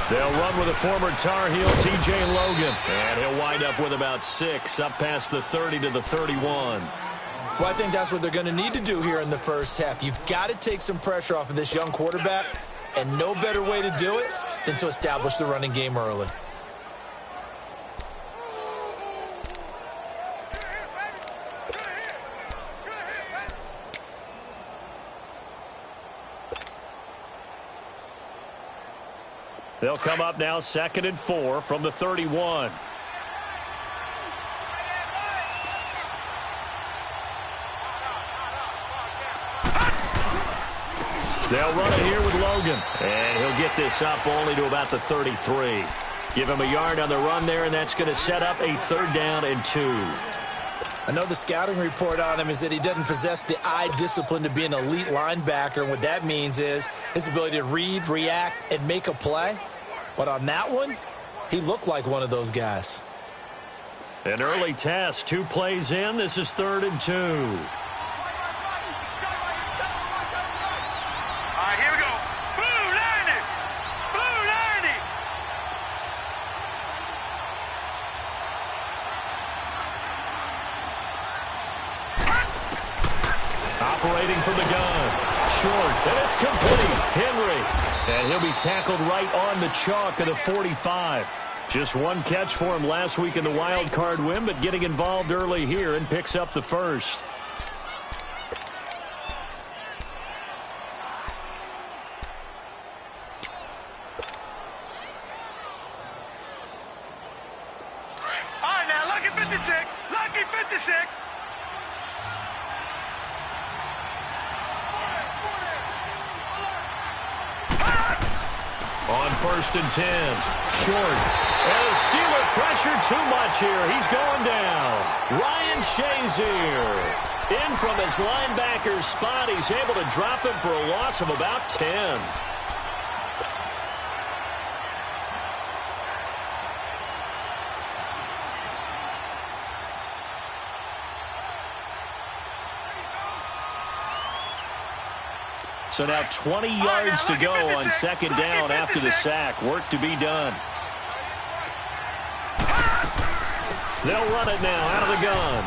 They'll run with a former Tar Heel, T.J. Logan. And he'll wind up with about 6, up past the 30 to the 31. Well, I think that's what they're going to need to do here in the first half. You've got to take some pressure off of this young quarterback, and no better way to do it than to establish the running game early. They'll come up now 2nd and 4 from the 31. They'll run it here with Logan. And he'll get this up only to about the 33. Give him a yard on the run there, and that's going to set up a 3rd down and 2. I know the scouting report on him is that he doesn't possess the eye discipline to be an elite linebacker. And what that means is his ability to read, react, and make a play. But on that one, he looked like one of those guys. An early test, 2 plays in. This is 3rd and 2. All right, here we go. Blue 90! Blue 90! Operating from the gun. Short, and it's complete. Henry. And he'll be tackled right on the chalk of the 45. Just 1 catch for him last week in the wild card win, but getting involved early here and picks up the 1st. All right, now, lucky 56. Lucky 56. On 1st and 10. Short. And the Steeler pressure too much here. He's going down. Ryan Shazier. In from his linebacker spot. He's able to drop him for a loss of about 10. So now 20 yards to go on 2nd down after the sack. Work to be done. They'll run it now out of the gun.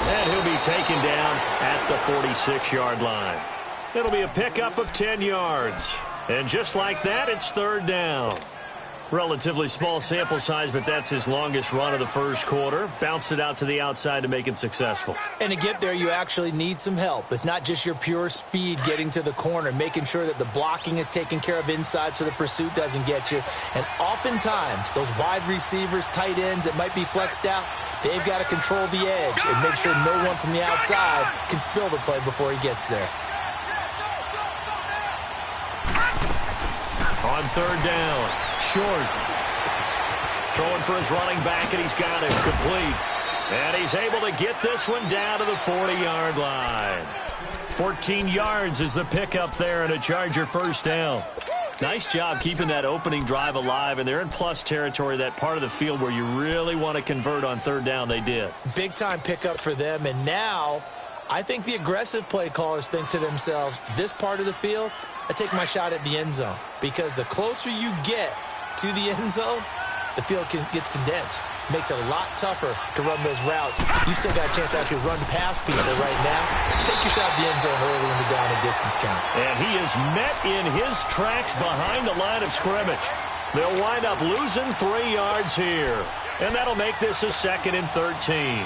And he'll be taken down at the 46-yard line. It'll be a pickup of 10 yards. And just like that, it's 3rd down. Relatively small sample size, but that's his longest run of the 1st quarter. Bounced it out to the outside to make it successful. And to get there, you actually need some help. It's not just your pure speed getting to the corner, making sure that the blocking is taken care of inside so the pursuit doesn't get you. And oftentimes, those wide receivers, tight ends that might be flexed out, they've got to control the edge and make sure no one from the outside can spill the play before he gets there. On 3rd down, Short. Throwing for his running back, and he's got it complete. And he's able to get this one down to the 40-yard line. 14 yards is the pickup there, and a Charger 1st down. Nice job keeping that opening drive alive, and they're in plus territory, that part of the field where you really want to convert on 3rd down. They did. Big-time pickup for them, and now I think the aggressive play callers think to themselves, this part of the field, I take my shot at the end zone, because the closer you get to the end zone, the field gets condensed. Makes it a lot tougher to run those routes. You still got a chance to actually run past people right now. Take your shot at the end zone early in the down and distance count. And he is met in his tracks behind the line of scrimmage. They'll wind up losing 3 yards here. And that'll make this a 2nd and 13.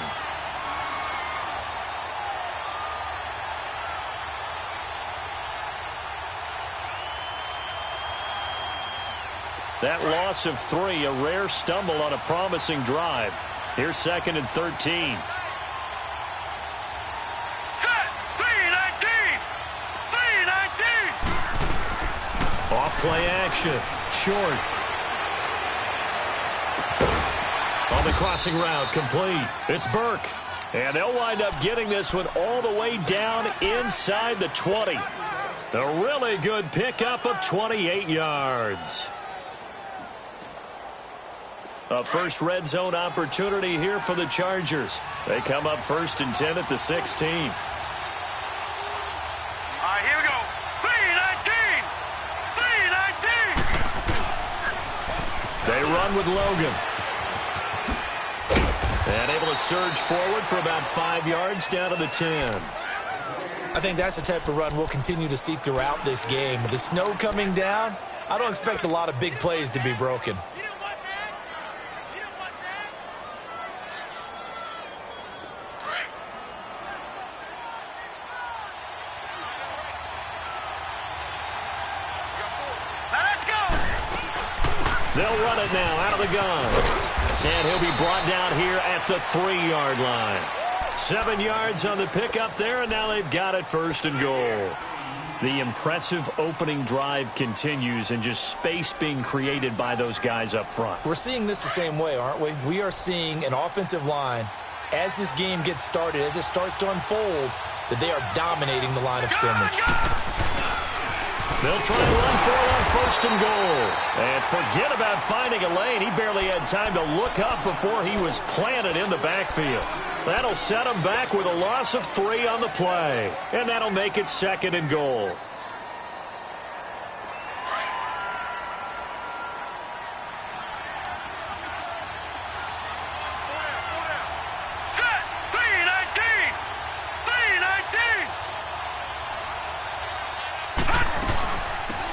That loss of 3, a rare stumble on a promising drive. Here's 2nd and 13. Set! 3-19! 3-19! Off play action. Short. On the crossing route, complete. It's Burke. And they'll wind up getting this one all the way down inside the 20. A really good pickup of 28 yards. A first red zone opportunity here for the Chargers. They come up 1st and 10 at the 16. All right, here we go. 3-19! 3-19! They run with Logan. And able to surge forward for about 5 yards down to the 10. I think that's the type of run we'll continue to see throughout this game. With the snow coming down, I don't expect a lot of big plays to be broken. They'll run it now out of the gun. And he'll be brought down here at the 3-yard line. 7 yards on the pickup there, and now they've got it 1st and goal. The impressive opening drive continues, and just space being created by those guys up front. We're seeing this the same way, aren't we? We are seeing an offensive line, as this game gets started, as it starts to unfold, that they are dominating the line of scrimmage. They'll try and run for it on 1st and goal. And forget about finding a lane. He barely had time to look up before he was planted in the backfield. That'll set him back with a loss of 3 on the play. And that'll make it 2nd and goal.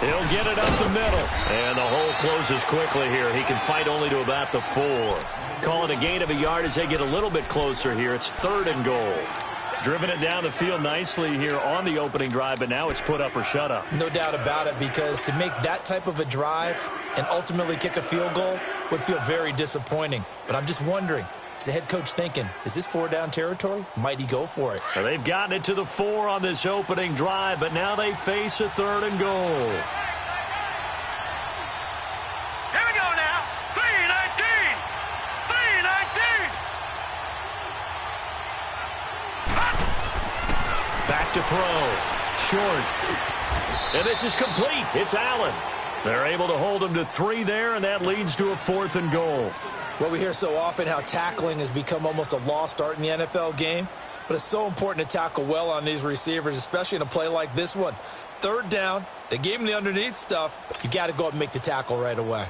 He'll get it up the middle. And the hole closes quickly here. He can fight only to about the 4. Call it a gain of a yard as they get a little bit closer here. It's 3rd and goal. Driven it down the field nicely here on the opening drive, but now it's put up or shut up. No doubt about it, because to make that type of a drive and ultimately kick a field goal would feel very disappointing. But I'm just wondering, is the head coach thinking, is this 4-down territory? Might he go for it? Now they've gotten it to the 4 on this opening drive, but now they face a 3rd and goal. Here we go now. 3-19. 3-19. Back to throw. Short. And this is complete. It's Allen. They're able to hold him to 3 there, and that leads to a 4th and goal. Well, we hear so often how tackling has become almost a lost art in the NFL game, but it's so important to tackle well on these receivers, especially in a play like this one. 3rd down, they gave him the underneath stuff. You got to go up and make the tackle right away.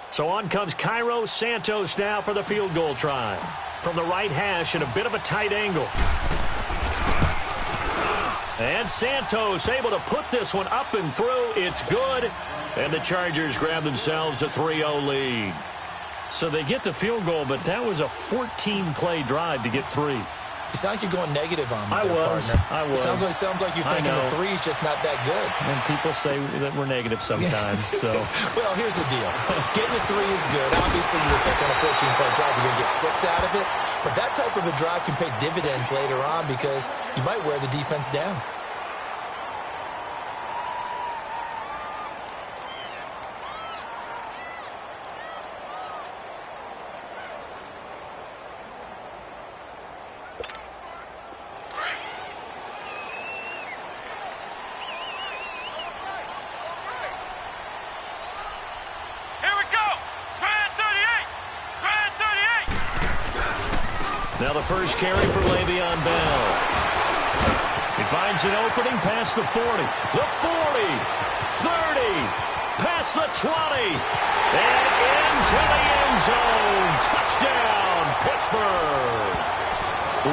So on comes Cairo Santos now for the field goal try. From the right hash in a bit of a tight angle. And Santos able to put this one up and through. It's good. And the Chargers grab themselves a 3-0 lead. So they get the field goal, but that was a 14-play drive to get 3. You sound like you're going negative on me. I was. Sounds like you're thinking the 3 is just not that good. And people say that we're negative sometimes. So. Well, here's the deal. Getting a 3 is good. Obviously, you would think on a 14-play drive you're going to get 6 out of it. But that type of a drive can pay dividends later on because you might wear the defense down. Now the first carry for Le'Veon Bell. He finds an opening past the 40, the 40, 30, past the 20, and into the end zone. Touchdown, Pittsburgh.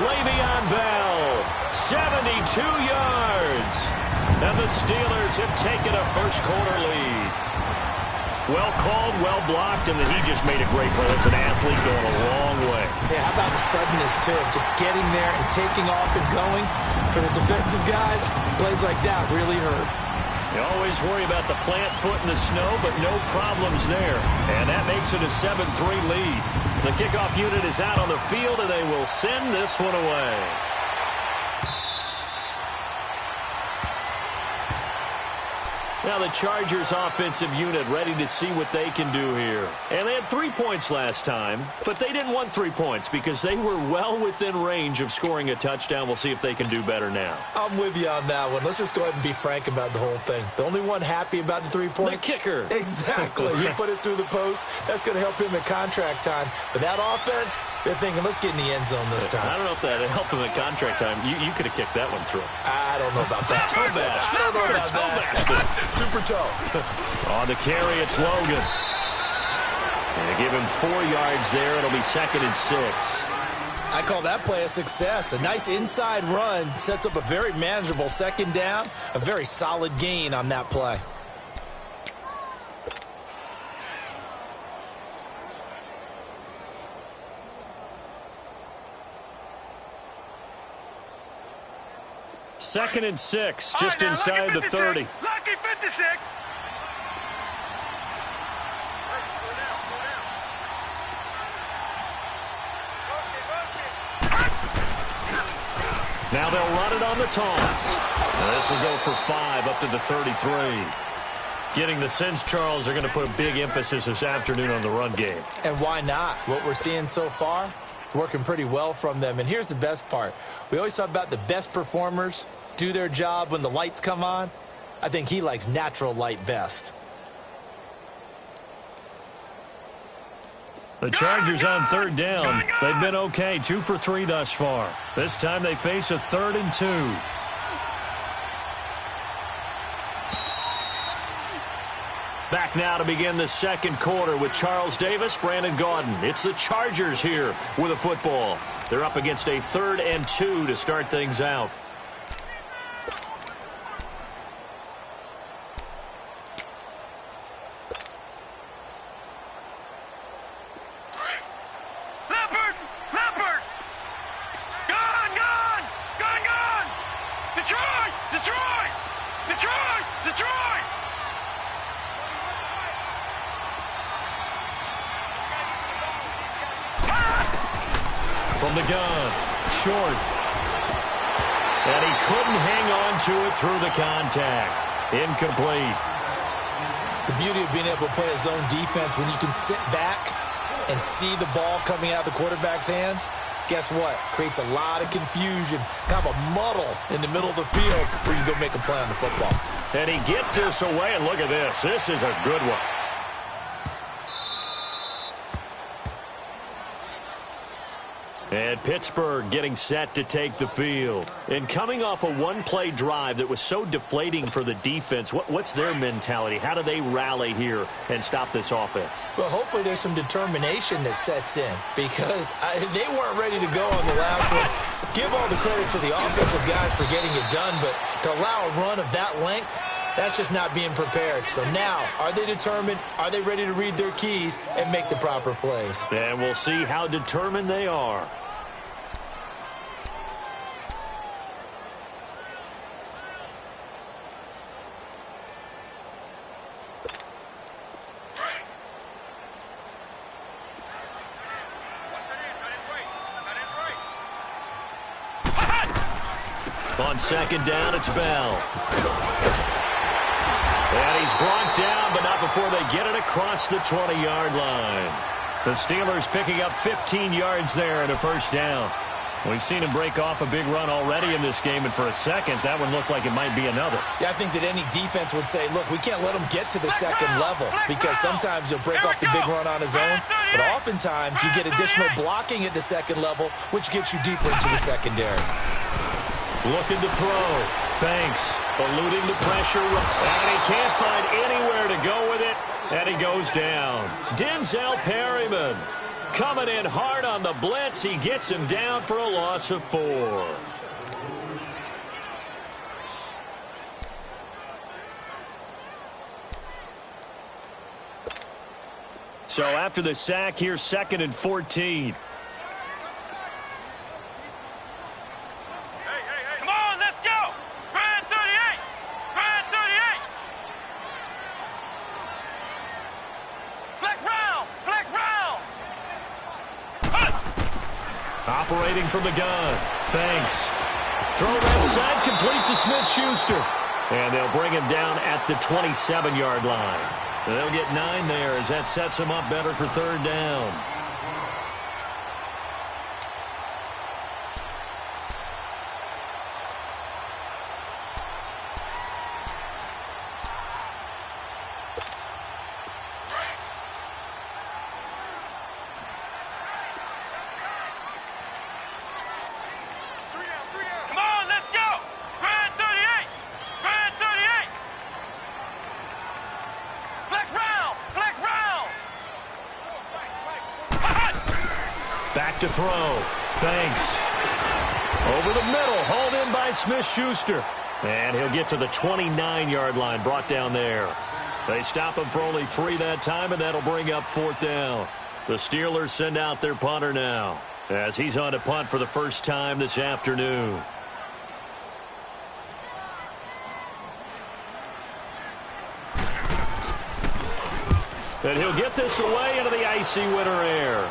Le'Veon Bell, 72 yards. And the Steelers have taken a first-quarter lead. Well called, well blocked, and then he just made a great play. It's an athlete going a long way. Yeah, how about the suddenness, too? Just getting there and taking off and going. For the defensive guys, plays like that really hurt. You always worry about the plant foot in the snow, but no problems there. And that makes it a 7-3 lead. The kickoff unit is out on the field, and they will send this one away. Now the Chargers offensive unit ready to see what they can do here. And they had 3 points last time, but they didn't want 3 points because they were well within range of scoring a touchdown. We'll see if they can do better now. I'm with you on that one. Let's just go ahead and be frank about the whole thing. The only one happy about the 3-point? The kicker. Exactly. You put it through the post. That's going to help him at contract time. But that offense, they're thinking, let's get in the end zone this time. I don't know if that helped him at contract time. You could have kicked that one through. I don't know about that. Toe bash. I don't know about that. Super toe. On the carry, it's Logan. And they give him 4 yards there. It'll be 2nd and 6. I call that play a success. A nice inside run sets up a very manageable 2nd down. A very solid gain on that play. Second and 6, just inside the 30. Lucky 56. Now they'll run it on the toss. This will go for 5 up to the 33. Getting the sense, Charles, they're going to put a big emphasis this afternoon on the run game. And why not? What we're seeing so far, it's working pretty well from them. And here's the best part. We always talk about the best performers do their job when the lights come on. I think he likes natural light best. The Chargers on 3rd down. They've been okay, 2 for 3 thus far. This time they face a 3rd and 2. Back now to begin the 2nd quarter with Charles Davis, Brandon Gaudin. It's the Chargers here with a football. They're up against a 3rd and 2 to start things out. From the gun, short. And he couldn't hang on to it through the contact. Incomplete. The beauty of being able to play a zone defense when you can sit back and see the ball coming out of the quarterback's hands, guess what? Creates a lot of confusion, kind of a muddle in the middle of the field where you go make a play on the football. And he gets this away, and look at this. This is a good one. And Pittsburgh getting set to take the field. And coming off a one-play drive that was so deflating for the defense, what's their mentality? How do they rally here and stop this offense? Well, hopefully there's some determination that sets in because they weren't ready to go on the last one. Give all the credit to the offensive guys for getting it done, but to allow a run of that length, that's just not being prepared. So now, are they determined? Are they ready to read their keys and make the proper plays? And we'll see how determined they are. On 2nd down, it's Bell. And he's brought down, but not before they get it across the 20-yard line. The Steelers picking up 15 yards there and a 1st down. We've seen him break off a big run already in this game, and for a second, that one looked like it might be another. Yeah, I think that any defense would say, look, we can't let him get to the 2nd level because sometimes he'll break off the big run on his own, but oftentimes you get additional blocking at the 2nd level, which gets you deeper into the secondary. Looking to throw. Banks eluding the pressure. And he can't find anywhere to go with it. And he goes down. Denzel Perryman coming in hard on the blitz. He gets him down for a loss of 4. So after the sack, here's 2nd and 14. Operating from the gun. Banks. Throw that side complete to Smith-Schuster. And they'll bring him down at the 27-yard line. They'll get 9 there as that sets them up better for 3rd down. back to throw. Banks. Over the middle, hauled in by Smith-Schuster. And he'll get to the 29-yard line, brought down there. They stop him for only 3 that time, and that'll bring up 4th down. The Steelers send out their punter now, as he's on to punt for the first time this afternoon. And he'll get this away into the icy winter air.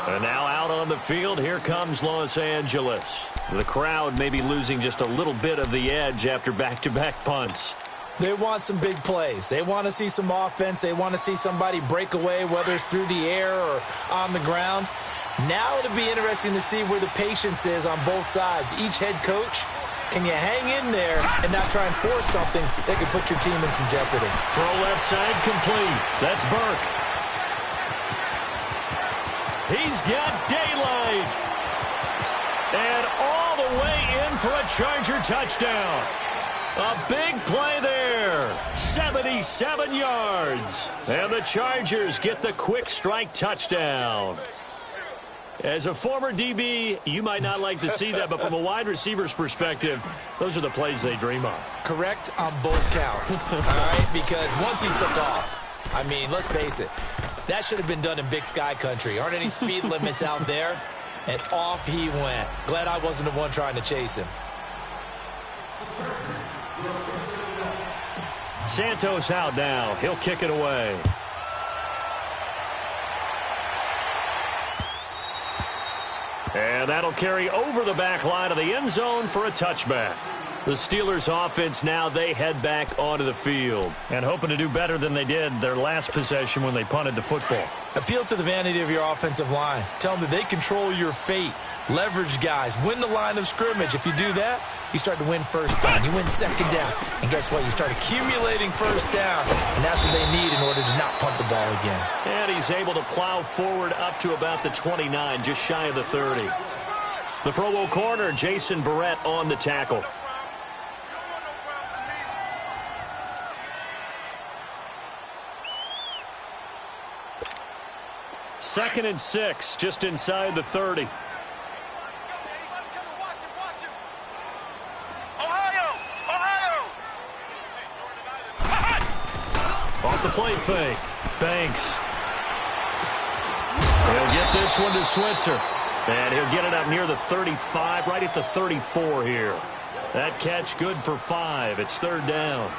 And now out on the field, here comes Los Angeles. The crowd may be losing just a little bit of the edge after back-to-back punts. They want some big plays. They want to see some offense. They want to see somebody break away, whether it's through the air or on the ground. Now it'll be interesting to see where the patience is on both sides. Each head coach, can you hang in there and not try and force something that could put your team in some jeopardy? Throw left side complete. That's Burke. He's got daylight. And all the way in for a Charger touchdown. A big play there. 77 yards. And the Chargers get the quick strike touchdown. As a former DB, you might not like to see that, but from a wide receiver's perspective, those are the plays they dream of. Correct on both counts, all right? Because once he took off, I mean, let's face it, that should have been done in Big Sky country. Aren't any speed limits out there? And off he went. Glad I wasn't the one trying to chase him. Santos out now. He'll kick it away. And that'll carry over the back line of the end zone for a touchback. The Steelers offense now, they head back onto the field and hoping to do better than they did their last possession when they punted the football. Appeal to the vanity of your offensive line. Tell them that they control your fate. Leverage guys. Win the line of scrimmage. If you do that, you start to win first down. You win second down. And guess what? You start accumulating first downs. And that's what they need in order to not punt the ball again. And he's able to plow forward up to about the 29, just shy of the 30. The Pro Bowl corner, Jason Barrett, on the tackle. Second and 6, just inside the 30. Off the play fake. Banks. He'll get this one to Switzer. And he'll get it up near the 35, right at the 34 here. That catch good for 5. It's 3rd down.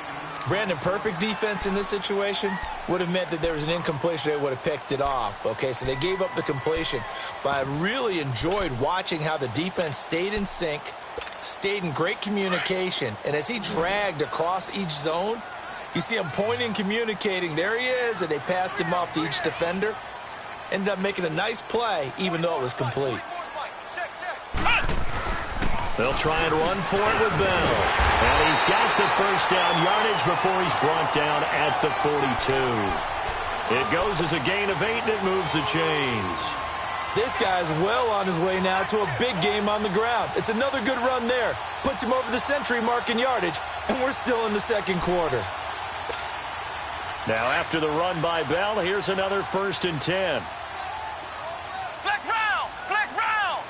Brandon, perfect defense in this situation would have meant that there was an incompletion. They would have picked it off. Okay, so they gave up the completion. But I really enjoyed watching how the defense stayed in sync, stayed in great communication. And as he dragged across each zone, you see him pointing, communicating. There he is, and they passed him off to each defender. Ended up making a nice play, even though it was complete. They'll try and run for it with Bell. And he's got the first down yardage before he's brought down at the 42. It goes as a gain of 8, and it moves the chains. This guy's well on his way now to a big game on the ground. It's another good run there. Puts him over the century mark in yardage, and we're still in the second quarter. Now after the run by Bell, here's another 1st and 10. Flex round! Flex round!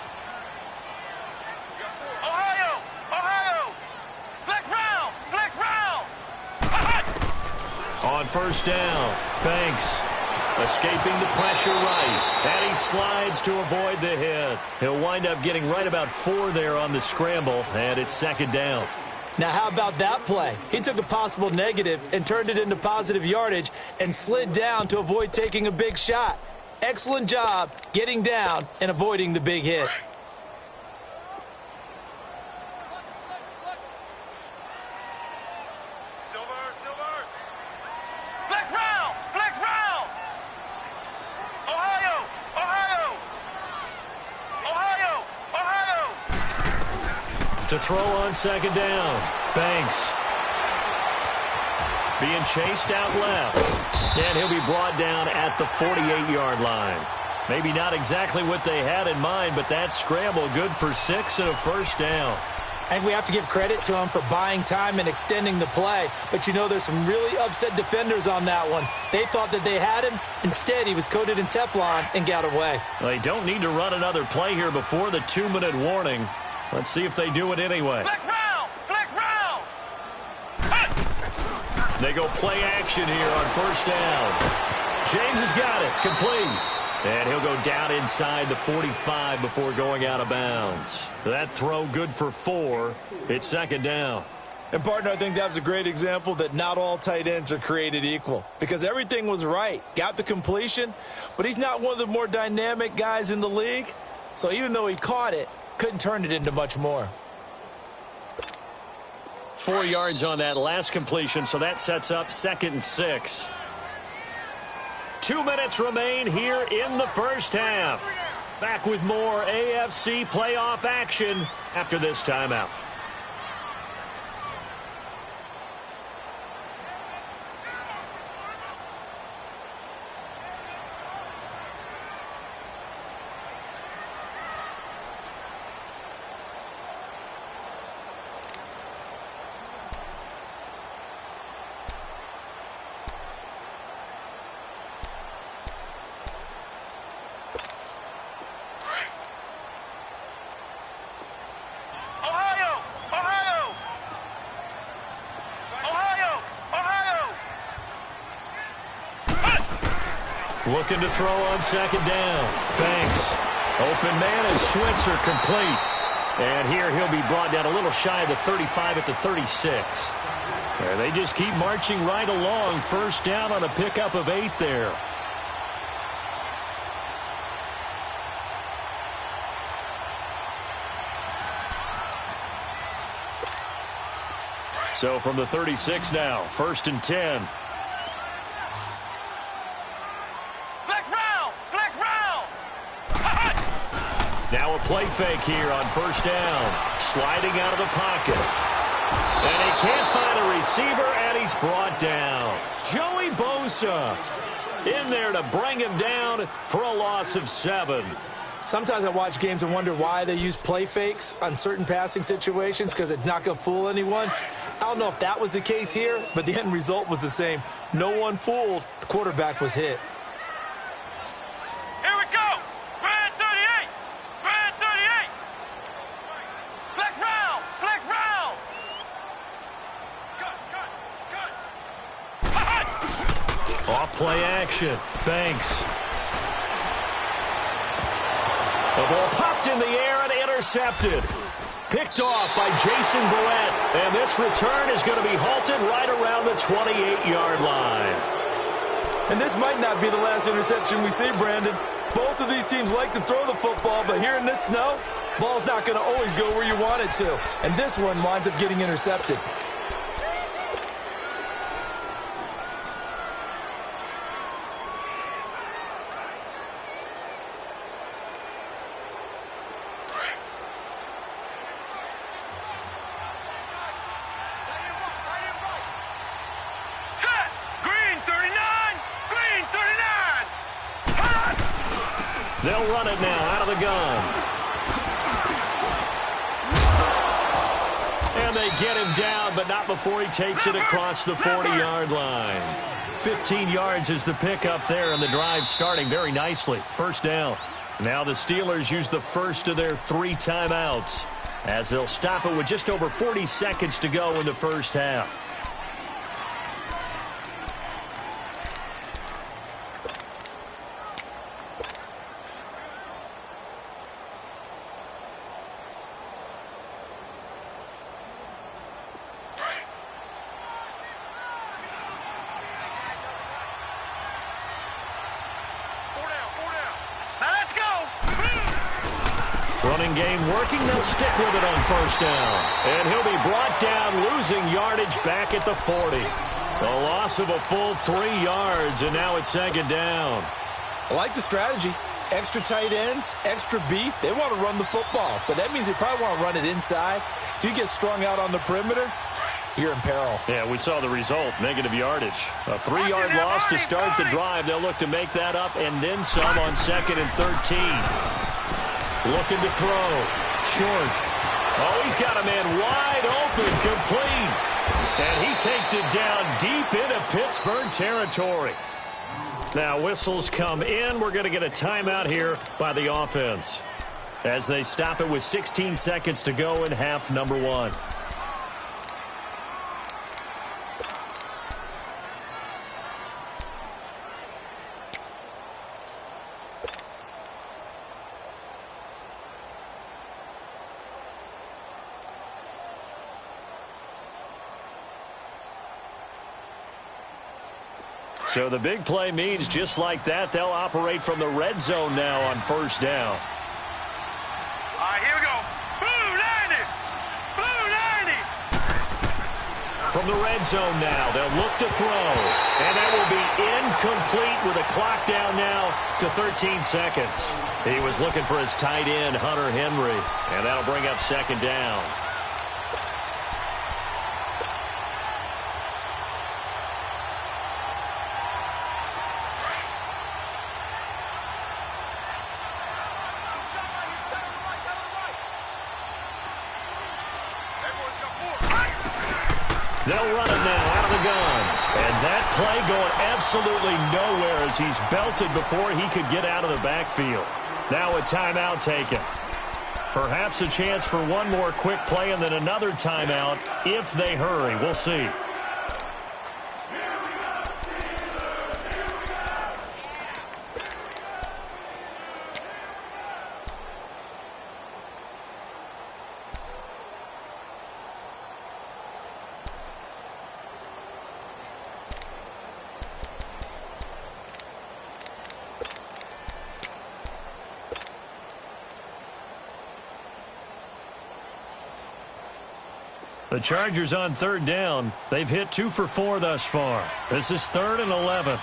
Ohio! Ohio! Flex round! Flex round! On 1st down, Banks escaping the pressure right. And he slides to avoid the hit. He'll wind up getting right about 4 there on the scramble, and it's 2nd down. Now, how about that play? He took a possible negative and turned it into positive yardage and slid down to avoid taking a big shot. Excellent job getting down and avoiding the big hit. Silver! Flex round! Flex round! Ohio! Ohio! Ohio! Ohio! To throw on 2nd down, Banks being chased out left. And he'll be brought down at the 48-yard line. Maybe not exactly what they had in mind, but that scramble good for 6 and a 1st down. I think we have to give credit to him for buying time and extending the play. But, you know, there's some really upset defenders on that one. They thought that they had him. Instead, he was coated in Teflon and got away. They don't need to run another play here before the 2-minute warning. Let's see if they do it anyway. Flex round! Flex round! They go play action here on first down. James has got it. Complete. And he'll go down inside the 45 before going out of bounds. That throw good for 4. It's second down. And, partner, I think that was a great example that not all tight ends are created equal. Because everything was right. Got the completion, but he's not one of the more dynamic guys in the league. So even though he caught it, couldn't turn it into much more. 4 yards on that last completion, so that sets up 2nd and 6. 2 minutes remain here in the first half. Back with more AFC playoff action after this timeout. Looking to throw on second down. Banks. Open man is Switzer, complete. And here he'll be brought down a little shy of the 35 at the 36. And they just keep marching right along. First down on a pickup of 8 there. So from the 36 now, 1st and 10. Now a play fake here on first down. Sliding out of the pocket. And he can't find a receiver, and he's brought down. Joey Bosa in there to bring him down for a loss of 7. Sometimes I watch games and wonder why they use play fakes on certain passing situations, because it's not going to fool anyone. I don't know if that was the case here, but the end result was the same. No one fooled. The quarterback was hit. Play action. Banks. The ball popped in the air and intercepted. Picked off by Jason Verrett. And this return is going to be halted right around the 28-yard line. And this might not be the last interception we see, Brandon. Both of these teams like to throw the football, but here in this snow, ball's not going to always go where you want it to. And this one winds up getting intercepted. They'll run it now out of the gun. And they get him down, but not before he takes it across the 40-yard line. 15 yards is the pickup there, and the drive starting very nicely. First down. Now the Steelers use the first of their 3 timeouts as they'll stop it with just over 40 seconds to go in the first half. Running game working. They'll stick with it on first down. And he'll be brought down, losing yardage back at the 40. A loss of a full 3 yards, and now it's second down. I like the strategy. Extra tight ends, extra beef. They want to run the football, but that means they probably want to run it inside. If you get strung out on the perimeter, you're in peril. Yeah, we saw the result, negative yardage. A 3-yard loss to start the drive. They'll look to make that up and then some on 2nd and 13. Looking to throw. Short. Oh, he's got a man wide open, complete. And he takes it down deep into Pittsburgh territory. Now whistles come in. We're going to get a timeout here by the offense as they stop it with 16 seconds to go in half number one. So the big play means just like that, they'll operate from the red zone now on first down. All right, here we go. Blue 90! Blue 90! From the red zone now, they'll look to throw. And that will be incomplete with a clock down now to 13 seconds. He was looking for his tight end, Hunter Henry. And that'll bring up second down. They'll run it now out of the gun. And that play going absolutely nowhere as he's belted before he could get out of the backfield. Now a timeout taken. Perhaps a chance for one more quick play and then another timeout if they hurry. We'll see. The Chargers on third down. They've hit 2 for 4 thus far. This is 3rd and 11.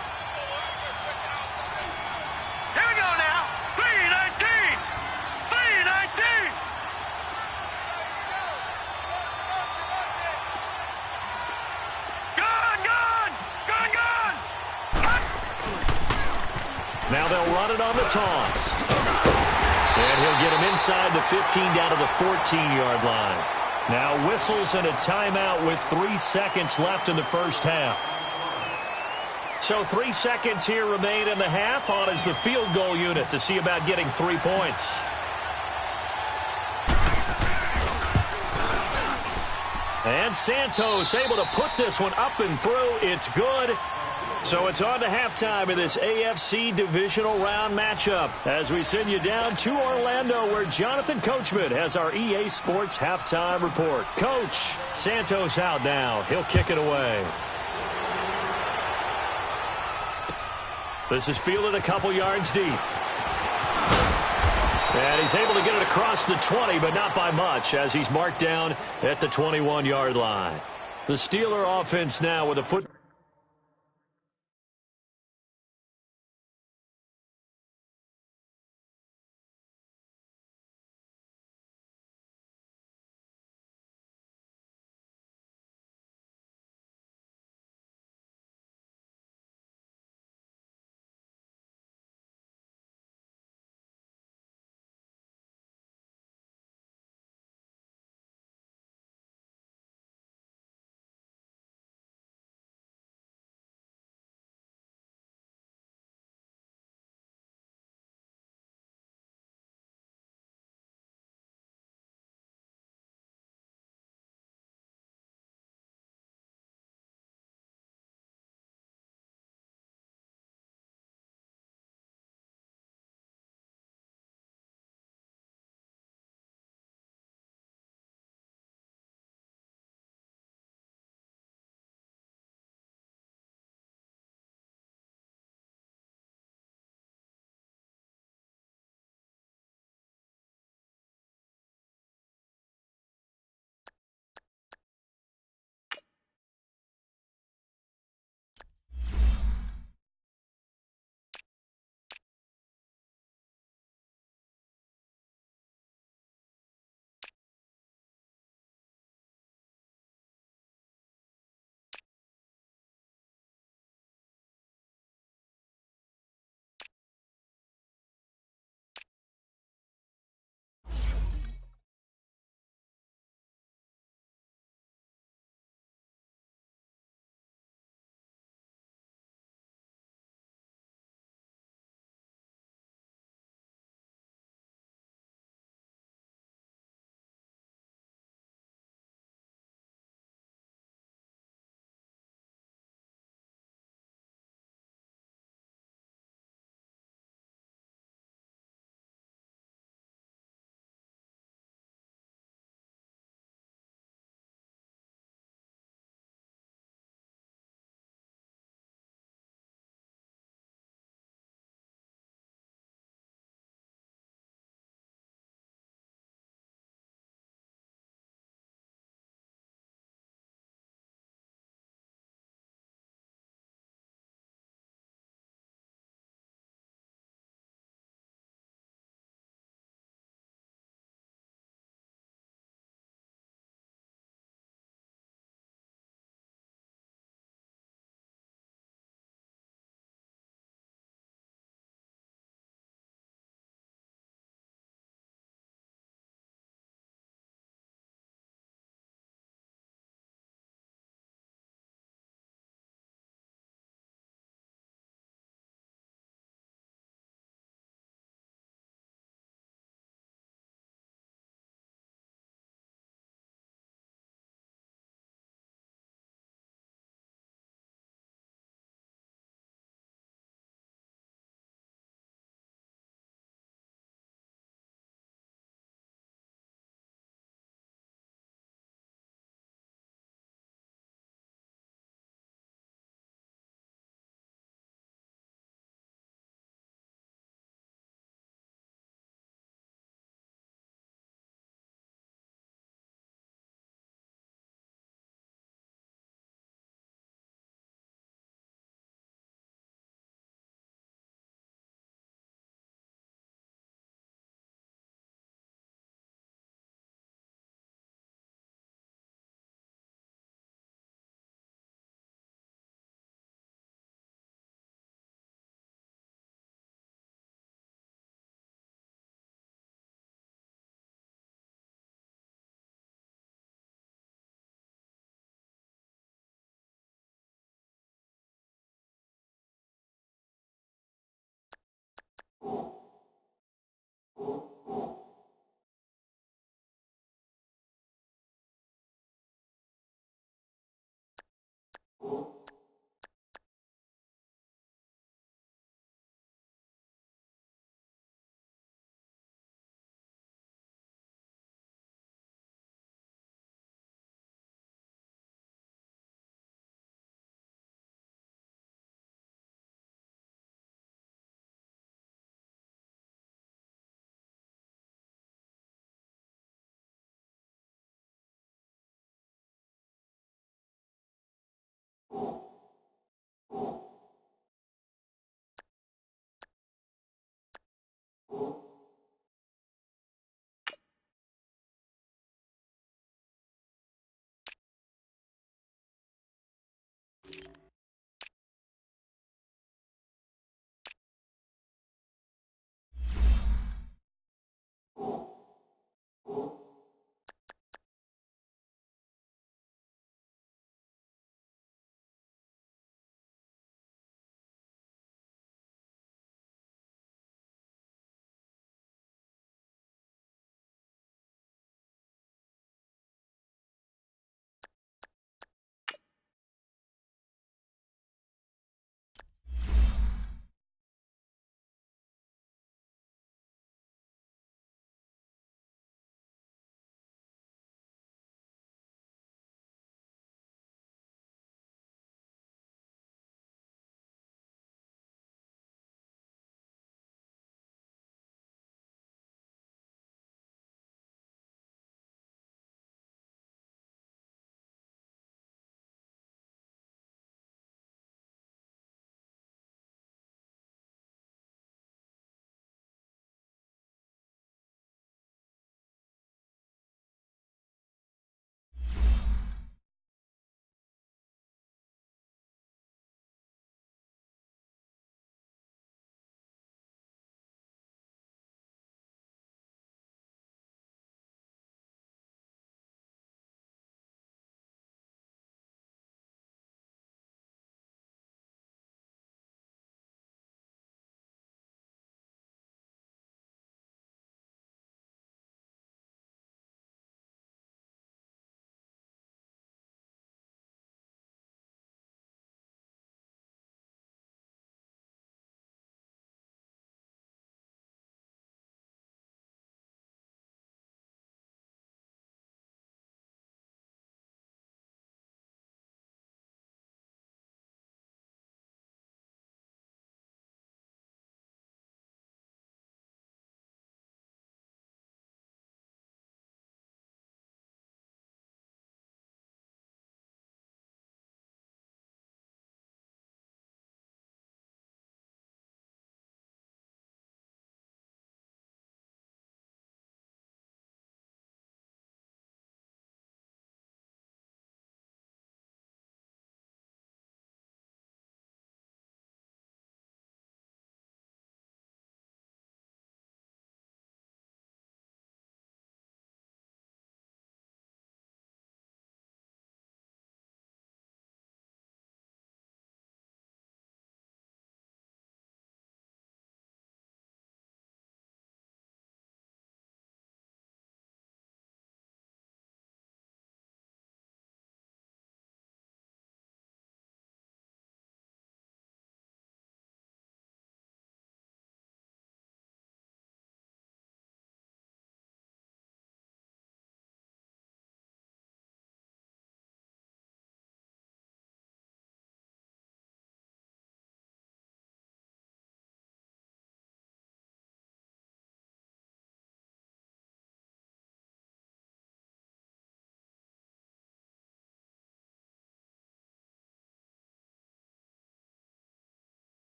Here we go now. 319! 319! Gone, gone! Gone, gone! Now they'll run it on the toss. And he'll get him inside the 15 down to the 14-yard line. Now whistles and a timeout with 3 seconds left in the first half. So 3 seconds here remain in the half. On is the field goal unit to see about getting 3 points. And Santos able to put this one up and through. It's good. So it's on to halftime in this AFC divisional round matchup as we send you down to Orlando where Jonathan Coachman has our EA Sports halftime report. Coach, Santos out now. He'll kick it away. This is fielded a couple yards deep. And he's able to get it across the 20, but not by much as he's marked down at the 21-yard line. The Steeler offense now with a foot.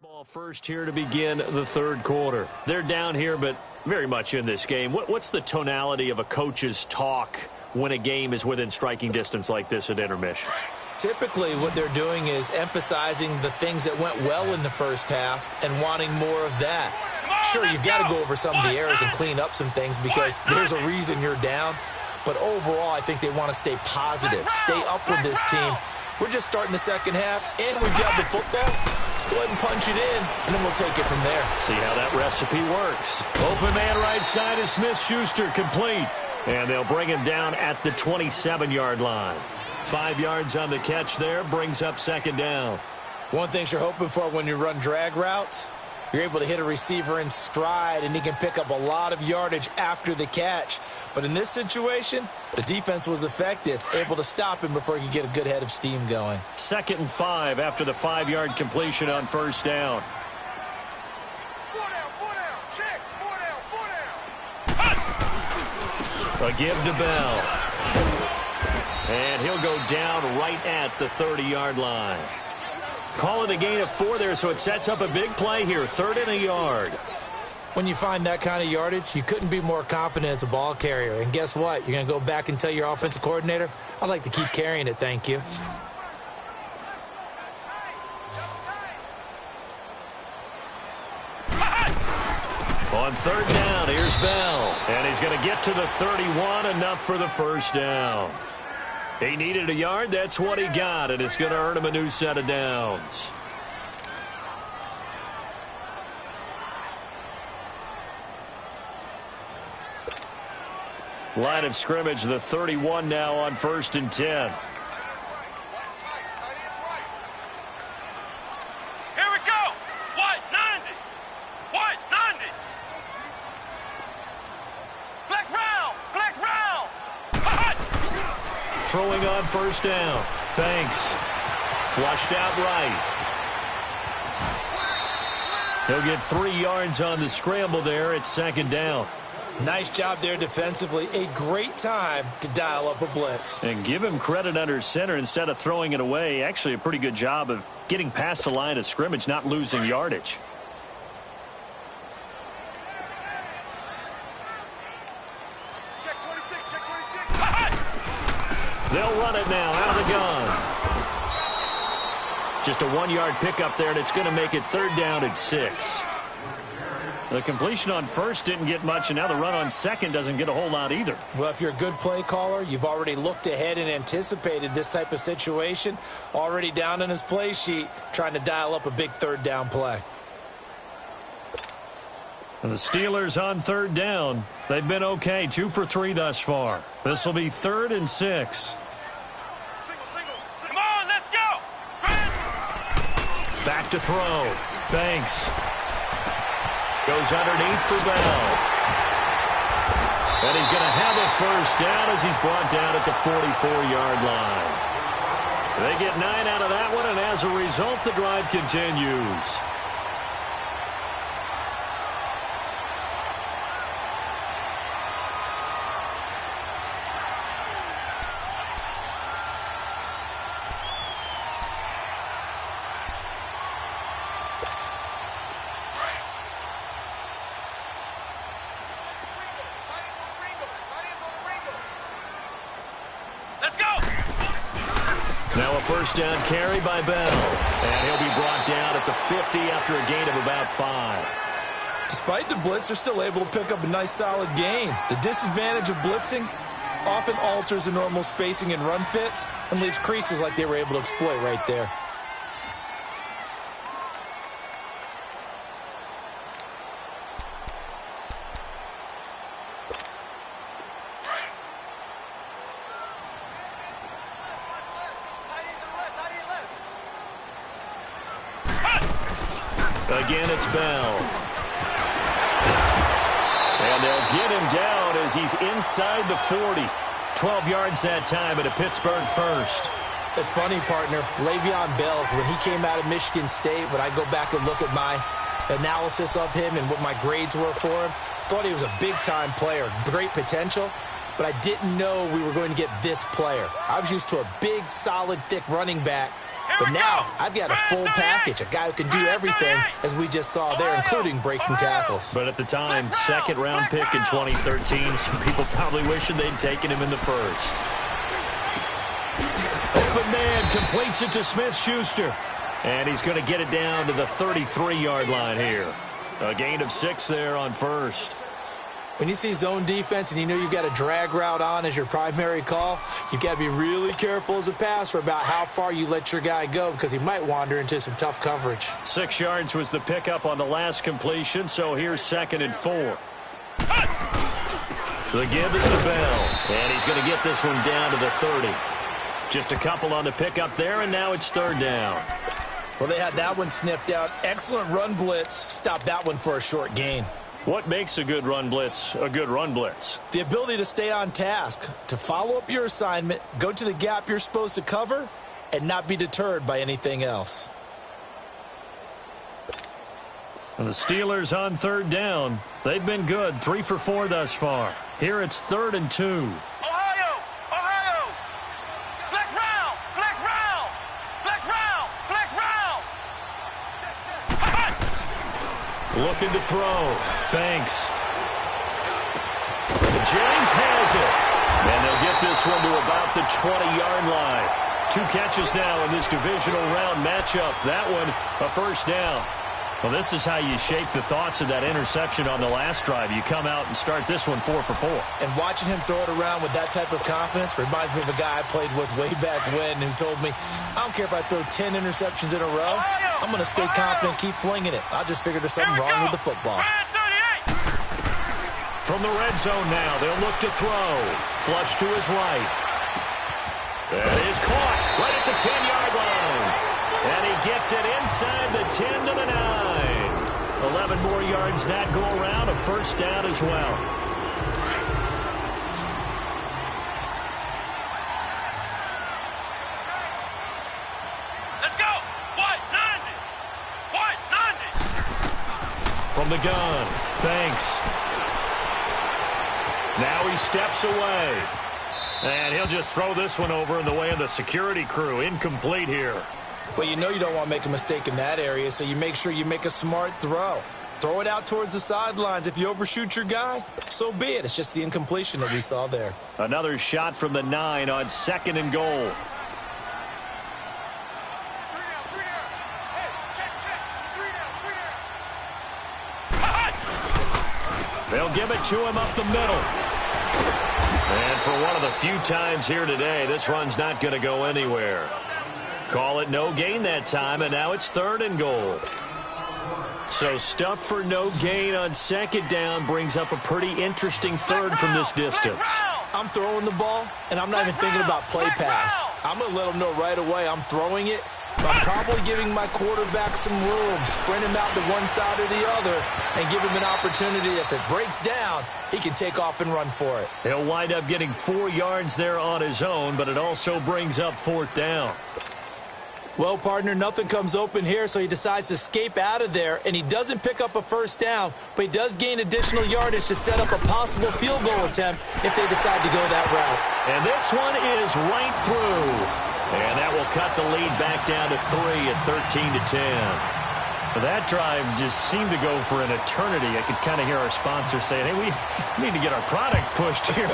Ball first here to begin the third quarter. They're down here, but very much in this game. What's the tonality of a coach's talk when a game is within striking distance like this at intermission? Typically, what they're doing is emphasizing the things that went well in the first half and wanting more of that. Sure, you've got to go over some of the errors and clean up some things because there's a reason you're down. But overall, I think they want to stay positive, stay up with this team. We're just starting the second half, and we've got the football. Let's go ahead and punch it in, and then we'll take it from there. See how that recipe works. Open man right side is Smith-Schuster, complete. And they'll bring him down at the 27-yard line. 5 yards on the catch there, brings up second down. One thing you're hoping for when you run drag routes, you're able to hit a receiver in stride, and he can pick up a lot of yardage after the catch. But in this situation, the defense was effective, able to stop him before he could get a good head of steam going. 2nd and 5 after the 5-yard completion on first down. A give to Bell. And he'll go down right at the 30-yard line. Call it a gain of 4 there, so it sets up a big play here, 3rd and a yard. When you find that kind of yardage, you couldn't be more confident as a ball carrier. And guess what? You're going to go back and tell your offensive coordinator, I'd like to keep carrying it, thank you. On 3rd down, here's Bell. And he's going to get to the 31, enough for the first down. He needed a yard, that's what he got, and it's going to earn him a new set of downs. Line of scrimmage, the 31 now on 1st and 10. Here we go. White 90. White 90. Flex round. Flex round. Throwing on 1st down. Banks. Flushed out right. He'll get 3 yards on the scramble there at 2nd down. Nice job there defensively. A great time to dial up a blitz. And give him credit under center instead of throwing it away. Actually, a pretty good job of getting past the line of scrimmage, not losing yardage. Check 26. Check 26. They'll run it now out of the gun. Just a 1-yard pickup there, and it's going to make it 3rd down at 6. The completion on 1st didn't get much, and now the run on 2nd doesn't get a whole lot either. Well, if you're a good play caller, you've already looked ahead and anticipated this type of situation. Already down in his play sheet, trying to dial up a big 3rd down play. And the Steelers on 3rd down. They've been okay, 2 for 3 thus far. This will be 3rd and 6. Come on, let's go. Back to throw. Banks. Goes underneath for Bell. And he's going to have a 1st down as he's brought down at the 44-yard line. They get 9 out of that one, and as a result, the drive continues. Now a 1st down carry by Bell. And he'll be brought down at the 50 after a gain of about 5. Despite the blitz, they're still able to pick up a nice solid gain. The disadvantage of blitzing often alters the normal spacing and run fits and leaves creases like they were able to exploit right there. Again, it's Bell. And they'll get him down as he's inside the 40. 12 yards that time at a Pittsburgh 1st. It's funny, partner. Le'Veon Bell, when he came out of Michigan State, when I go back and look at my analysis of him and what my grades were for him, thought he was a big-time player, great potential, but I didn't know we were going to get this player. I was used to a big, solid, thick running back. But now I've got a full package, a guy who can do everything, as we just saw there, including breaking tackles. But at the time, second-round pick in 2013, some people probably wishing they'd taken him in the first. Open man completes it to Smith-Schuster. And he's going to get it down to the 33-yard line here. A gain of 6 there on first. When you see zone defense and you know you've got a drag route on as your primary call, you've got to be really careful as a passer about how far you let your guy go because he might wander into some tough coverage. 6 yards was the pickup on the last completion, so here's 2nd and 4. The give is to Bell, and he's going to get this one down to the 30. Just a couple on the pickup there, and now it's 3rd down. Well, they had that one sniffed out. Excellent run blitz. Stop that one for a short gain. What makes a good run blitz a good run blitz? The ability to stay on task, to follow up your assignment, go to the gap you're supposed to cover, and not be deterred by anything else. And the Steelers on 3rd down. They've been good, 3 for 4 thus far. Here it's 3rd and 2. Ohio! Ohio! Flex round! Flex round! Flex round! Flex round! Looking to throw. Banks. James has it. And they'll get this one to about the 20-yard line. 2 catches now in this divisional round matchup. That one, a first down. Well, this is how you shake the thoughts of that interception on the last drive. You come out and start this one 4 for 4. And watching him throw it around with that type of confidence reminds me of a guy I played with way back when who told me, I don't care if I throw 10 interceptions in a row. I'm going to stay confident, keep flinging it. I just figured there's something wrong with the football. From the red zone now, they'll look to throw. Flush to his right. That is caught right at the 10-yard line. And he gets it inside the 10 to the 9. 11 more yards that go around, a first down as well. Let's go! White 90! White 90! From the gun, Banks. Now he steps away. And he'll just throw this one over in the way of the security crew. Incomplete here. Well, you know you don't want to make a mistake in that area, so you make sure you make a smart throw. Throw it out towards the sidelines. If you overshoot your guy, so be it. It's just the incompletion that we saw there. Another shot from the 9 on 2nd and goal. They'll give it to him up the middle. And for one of the few times here today, this run's not going to go anywhere. Call it no gain that time, and now it's 3rd and goal. So stuff for no gain on 2nd down brings up a pretty interesting 3rd from this distance. I'm throwing the ball, and I'm not even thinking about play pass. I'm going to let them know right away I'm throwing it. But I'm probably giving my quarterback some room, sprint him out to one side or the other, and give him an opportunity. If it breaks down, he can take off and run for it. He'll wind up getting 4 yards there on his own, but it also brings up 4th down. Well, partner, nothing comes open here, so he decides to escape out of there, and he doesn't pick up a first down, but he does gain additional yardage to set up a possible field goal attempt if they decide to go that route. And this one is right through. And that will cut the lead back down to 3 at 13 to 10. That drive just seemed to go for an eternity. I could kind of hear our sponsor saying, hey, we need to get our product pushed here.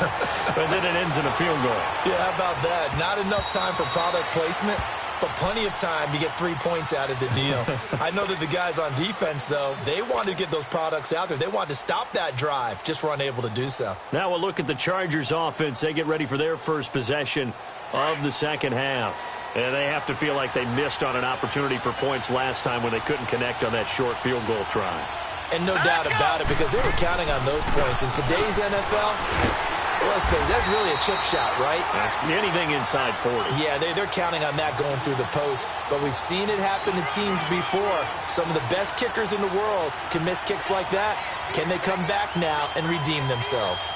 But then it ends in a field goal. Yeah, how about that? Not enough time for product placement, but plenty of time to get 3 points out of the deal. I know that the guys on defense, though, they wanted to get those products out there. They wanted to stop that drive, just were unable to do so. Now we'll look at the Chargers offense. They get ready for their first possession of the second half. And they have to feel like they missed on an opportunity for points last time when they couldn't connect on that short field goal try. And no doubt about it, because they were counting on those points. In today's NFL, let's face it, that's really a chip shot, right? That's anything inside 40. Yeah, they're counting on that going through the post. But we've seen it happen to teams before. Some of the best kickers in the world can miss kicks like that. Can they come back now and redeem themselves?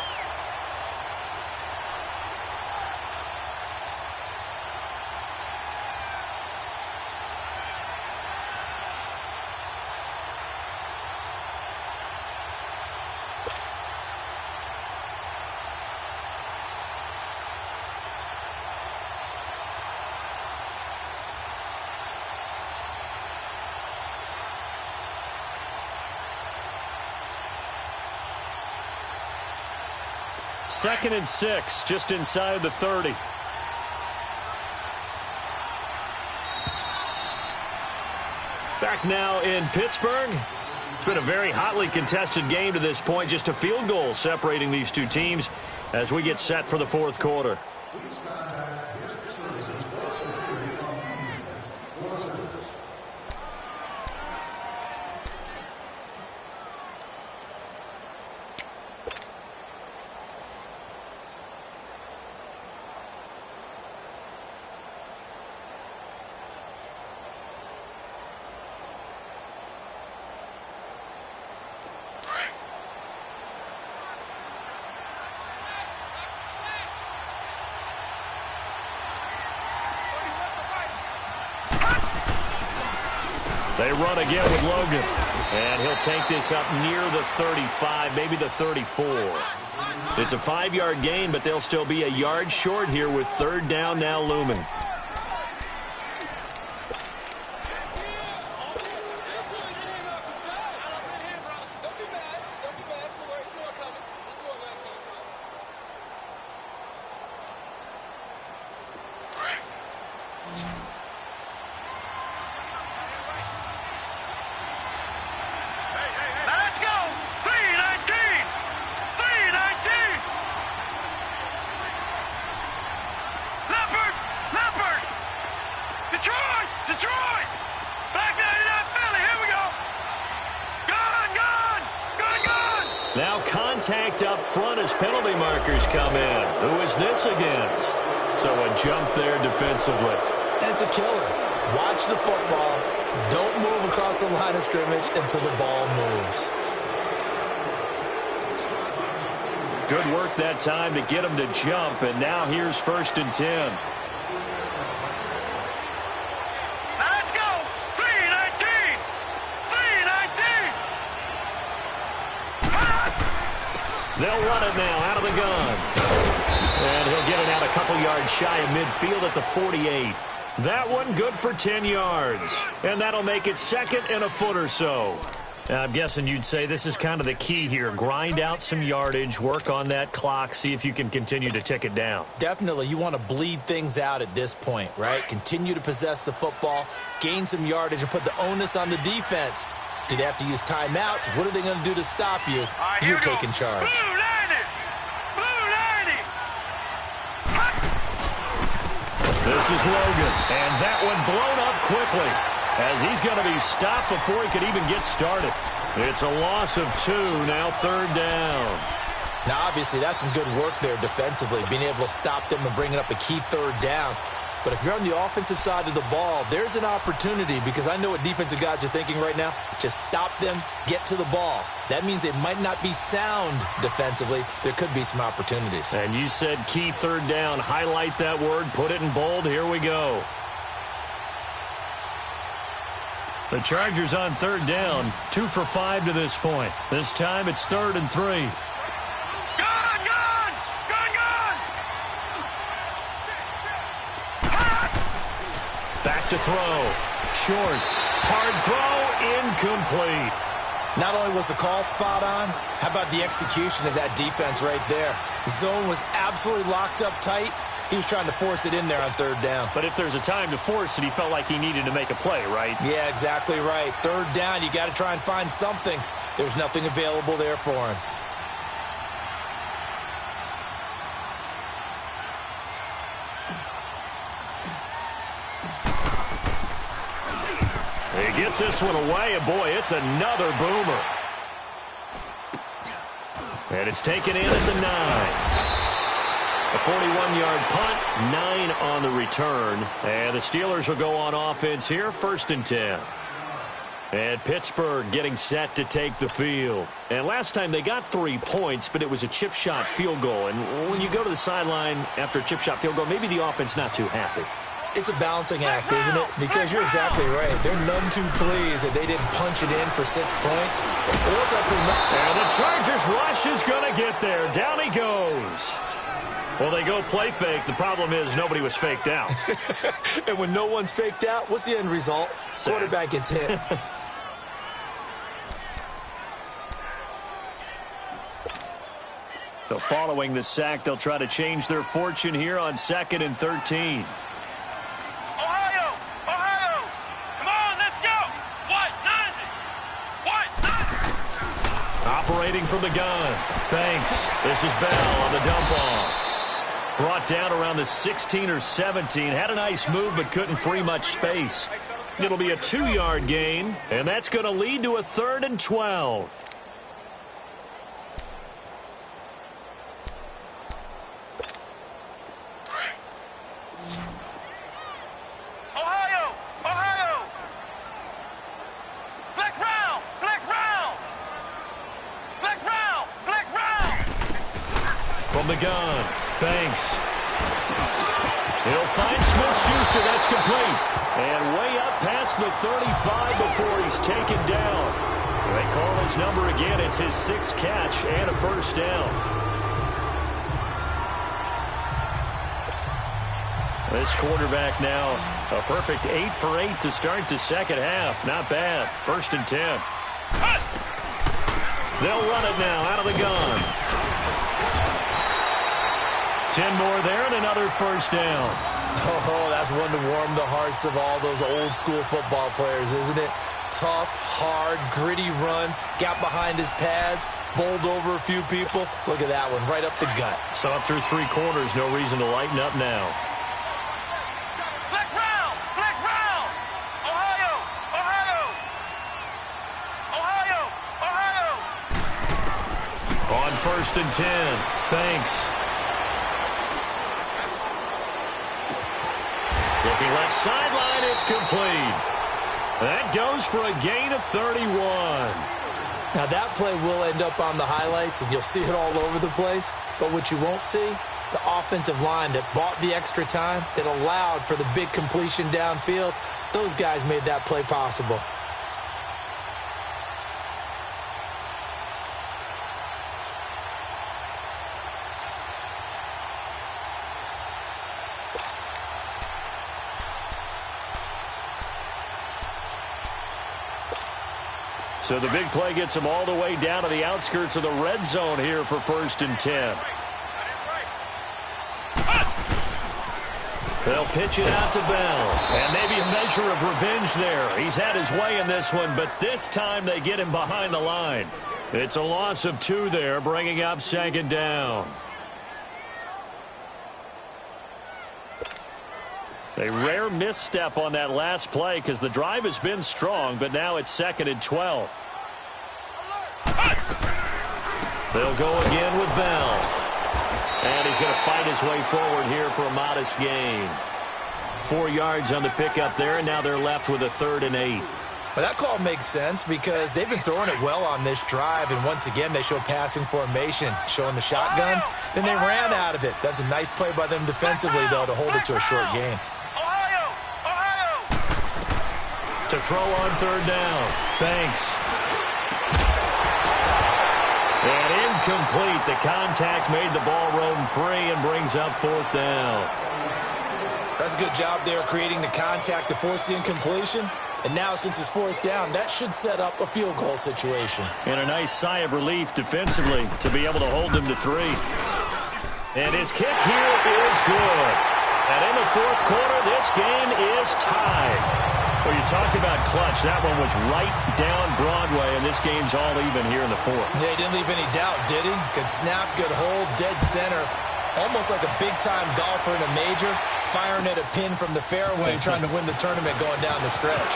2nd and 6, just inside the 30. Back now in Pittsburgh. It's been a very hotly contested game to this point. Just a field goal separating these two teams as we get set for the 4th quarter. They run again with Logan. And he'll take this up near the 35, maybe the 34. It's a 5-yard gain, but they'll still be a yard short here with 3rd down now looming. Now contact up front as penalty markers come in. Who is this against? So a jump there defensively. And it's a killer. Watch the football. Don't move across the line of scrimmage until the ball moves. Good work that time to get him to jump, and now here's 1st and 10. They'll run it now out of the gun. And he'll get it out a couple yards shy of midfield at the 48. That one good for 10 yards. And that'll make it 2nd and a foot or so. I'm guessing you'd say this is kind of the key here. Grind out some yardage, work on that clock, see if you can continue to tick it down. Definitely. You want to bleed things out at this point, right? Continue to possess the football, gain some yardage, and put the onus on the defense. Do they have to use timeouts? What are they going to do to stop you? You're taking charge. Blue 90! Blue 90! This is Logan, and that one blown up quickly as he's going to be stopped before he could even get started. It's a loss of 2, now 3rd down. Now, obviously, that's some good work there defensively, being able to stop them and bringing up a key 3rd down. But if you're on the offensive side of the ball, there's an opportunity, because I know what defensive guys are thinking right now. Just stop them, get to the ball. That means they might not be sound defensively. There could be some opportunities. And you said key 3rd down. Highlight that word, put it in bold. Here we go. The Chargers on 3rd down, 2 for 5 to this point. This time it's 3rd and 3. Back to throw. Short. Hard throw. Incomplete. Not only was the call spot on, how about the execution of that defense right there? Zone was absolutely locked up tight. He was trying to force it in there on 3rd down. But if there's a time to force it, he felt like he needed to make a play, right? Yeah, exactly right. 3rd down, you got to try and find something. There's nothing available there for him. He gets this one away, and boy, it's another boomer. And it's taken in at the 9. A 41-yard punt, 9 on the return. And the Steelers will go on offense here, 1st and 10. And Pittsburgh getting set to take the field. And last time they got 3 points, but it was a chip shot field goal. And when you go to the sideline after a chip shot field goal, maybe the offense not too happy. It's a balancing act, isn't it? Because you're exactly right. They're none too pleased that they didn't punch it in for 6 points. They also have to... And the Chargers rush is going to get there. Down he goes. Well, they go play fake. The problem is nobody was faked out. And when no one's faked out, what's the end result? Sad. Quarterback gets hit. So following the sack, they'll try to change their fortune here on 2nd and 13. Ohio! Ohio! Come on, let's go! What? 90! What? 90! Operating from the gun. Banks. This is Bell on the dump off. Brought down around the 16 or 17. Had a nice move, but couldn't free much space. It'll be a 2-yard gain, and that's going to lead to a 3rd and 12. Ohio! Ohio! Flex round! Flex round! Flex round! Flex round! From the gun, Banks. He'll find Smith-Schuster. That's complete. And way up past the 35 before he's taken down. They call his number again. It's his 6th catch and a first down. This quarterback now, a perfect 8 for 8 to start the second half. Not bad. 1st and 10. They'll run it now out of the gun. 10 more there and another first down. Oh, that's one to warm the hearts of all those old school football players, isn't it? Tough, hard, gritty run, got behind his pads, bowled over a few people. Look at that one, right up the gut. So up through 3 quarters, no reason to lighten up now. Flex round! Flex round! Ohio! Ohio! Ohio! Ohio! On 1st and 10, Banks. Looking left sideline, it's complete. That goes for a gain of 31. Now that play will end up on the highlights, and you'll see it all over the place. But what you won't see, the offensive line that bought the extra time, that allowed for the big completion downfield, those guys made that play possible. So the big play gets them all the way down to the outskirts of the red zone here for 1st and 10. They'll pitch it out to Bell. And maybe a measure of revenge there. He's had his way in this one, but this time they get him behind the line. It's a loss of 2 there, bringing up 2nd down. A rare misstep on that last play because the drive has been strong, but now it's 2nd and 12. They'll go again with Bell. And he's going to fight his way forward here for a modest gain. 4 yards on the pickup there, and now they're left with a 3rd and 8. Well, that call makes sense because they've been throwing it well on this drive, and once again they show passing formation, showing the shotgun. Then they ran out of it. That's a nice play by them defensively, though, to hold it to a short gain. To throw on 3rd down, Banks. And incomplete. The contact made the ball roam free and brings up 4th down. That's a good job there creating the contact to force the incompletion. And now since it's 4th down, that should set up a field goal situation. And a nice sigh of relief defensively to be able to hold them to 3. And his kick here is good. And in the 4th quarter, this game is tied. Well, you talked about clutch. That one was right down Broadway, and this game's all even here in the 4th. Yeah, he didn't leave any doubt, did he? Good snap, good hold, dead center. Almost like a big-time golfer in a major, firing at a pin from the fairway, trying to win the tournament going down the stretch.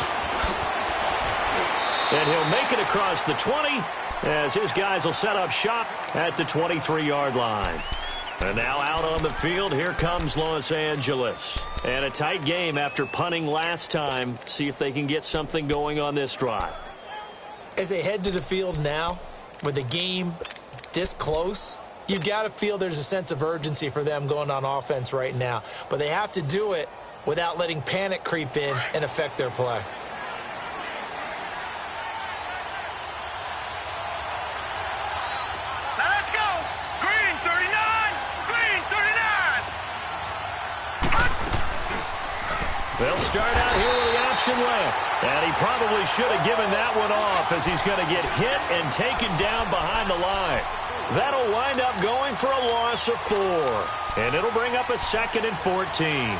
And he'll make it across the 20 as his guys will set up shop at the 23-yard line. And now out on the field, here comes Los Angeles. And a tight game after punting last time. See if they can get something going on this drive. As they head to the field now, with the game this close, you've got to feel there's a sense of urgency for them going on offense right now. But they have to do it without letting panic creep in and affect their play. They'll start out here with the option left. And he probably should have given that one off as he's going to get hit and taken down behind the line. That'll wind up going for a loss of 4. And it'll bring up a 2nd and 14.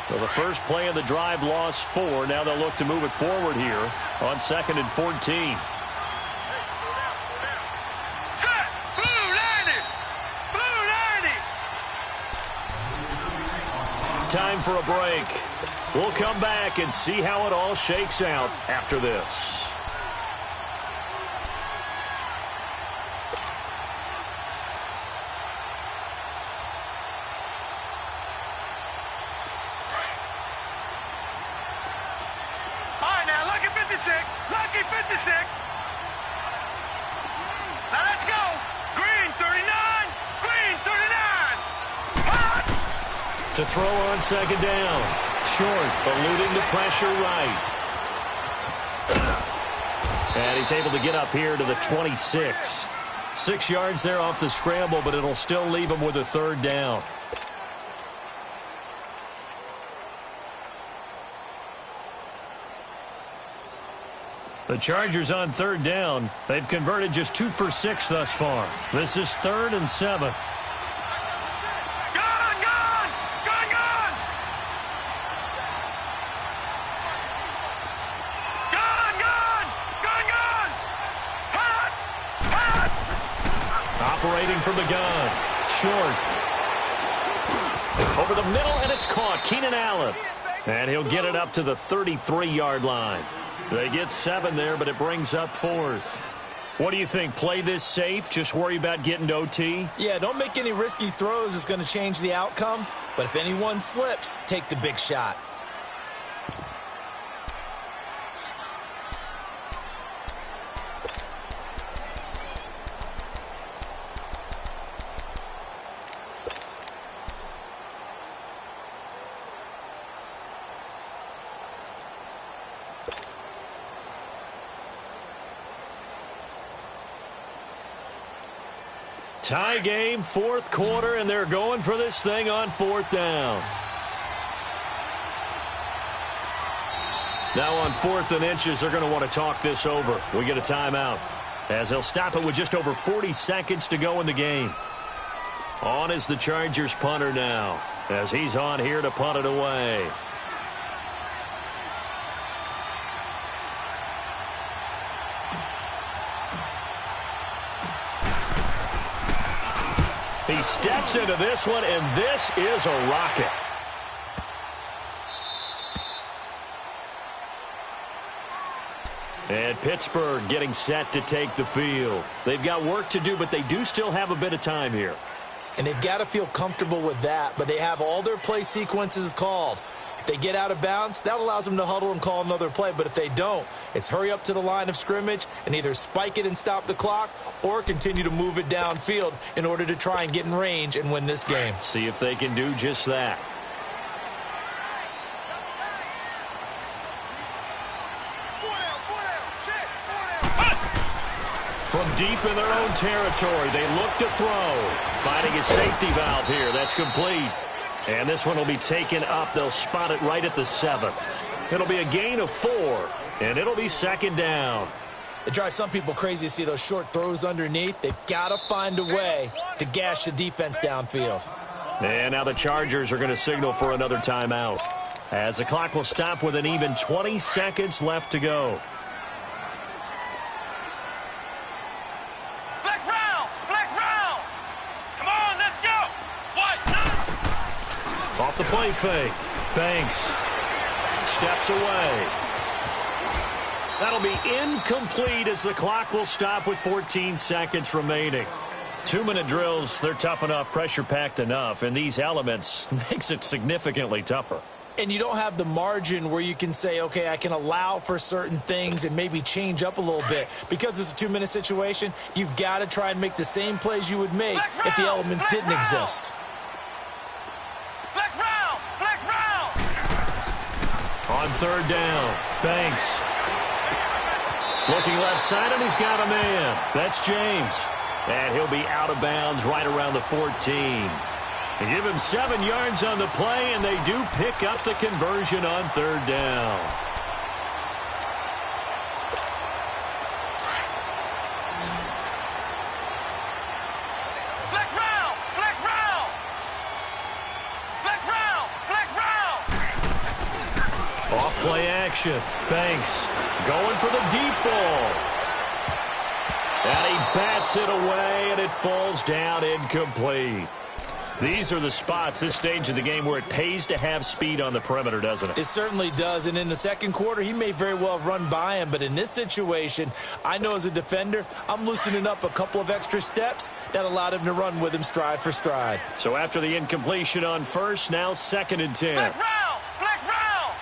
Well, the first play of the drive lost 4. Now they'll look to move it forward here on 2nd and 14. Time for a break. We'll come back and see how it all shakes out after this. All right, now, lucky 56. Lucky 56. Now, let's go. Green 39. Green 39. Hot. To throw on 2nd down. Short, eluding the pressure right. And he's able to get up here to the 26. 6 yards there off the scramble, but it'll still leave him with a 3rd down. The Chargers on 3rd down. They've converted just 2 for 6 thus far. This is 3rd and 7. Operating from the gun. Short. Over the middle, and it's caught. Keenan Allen. And he'll get it up to the 33-yard line. They get 7 there, but it brings up 4th. What do you think? Play this safe? Just worry about getting to OT? Yeah, don't make any risky throws. It's going to change the outcome. But if anyone slips, take the big shot. Tie game, 4th quarter, and they're going for this thing on 4th down. Now on 4th and inches, they're going to want to talk this over. We get a timeout as they'll stop it with just over 40 seconds to go in the game. On is the Chargers punter now as he's on here to punt it away. He steps into this one, and this is a rocket. And Pittsburgh getting set to take the field. They've got work to do, but they do still have a bit of time here. And they've got to feel comfortable with that, but they have all their play sequences called. If they get out of bounds, that allows them to huddle and call another play. But if they don't, it's hurry up to the line of scrimmage and either spike it and stop the clock or continue to move it downfield in order to try and get in range and win this game. See if they can do just that. From deep in their own territory, they look to throw. Finding a safety valve here. That's complete. And this one will be taken up. They'll spot it right at the 7. It'll be a gain of 4, and it'll be 2nd down. It drives some people crazy to see those short throws underneath. They've got to find a way to gash the defense downfield. And now the Chargers are going to signal for another timeout, as the clock will stop with an even 20 seconds left to go. Off the play fake. Banks steps away. That'll be incomplete as the clock will stop with 14 seconds remaining. 2-minute drills, they're tough enough, pressure-packed enough, and these elements makes it significantly tougher. And you don't have the margin where you can say, okay, I can allow for certain things and maybe change up a little bit. Because it's a 2-minute situation, you've got to try and make the same plays you would make if the elements didn't exist. On 3rd down, Banks. Looking left side, and he's got a man. That's James. And he'll be out of bounds right around the 14. They give him 7 yards on the play, and they do pick up the conversion on 3rd down. play action. Banks going for the deep ball. And he bats it away, and it falls down incomplete. These are the spots, this stage of the game, where it pays to have speed on the perimeter, doesn't it? It certainly does, and in the second quarter, he may very well run by him, but in this situation, I know as a defender, I'm loosening up a couple of extra steps that allowed him to run with him stride for stride. So after the incompletion on first, now 2nd and 10. Flex round! Flex round!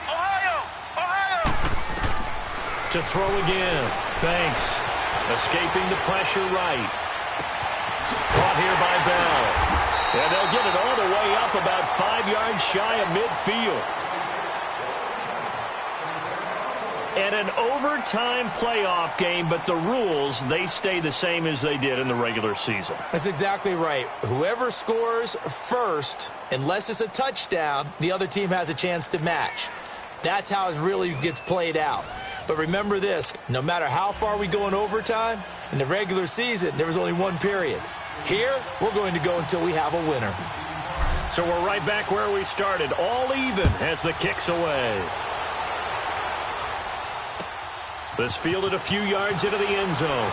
Ohio! To throw again. Banks escaping the pressure right. Caught here by Bell. And they'll get it all the way up about 5 yards shy of midfield. And an overtime playoff game, but the rules, they stay the same as they did in the regular season. That's exactly right. Whoever scores first, unless it's a touchdown, the other team has a chance to match. That's how it really gets played out. But remember this, no matter how far we go in overtime, in the regular season, there was only one period. Here, we're going to go until we have a winner. So we're right back where we started, all even as the kick's away. This fielded a few yards into the end zone.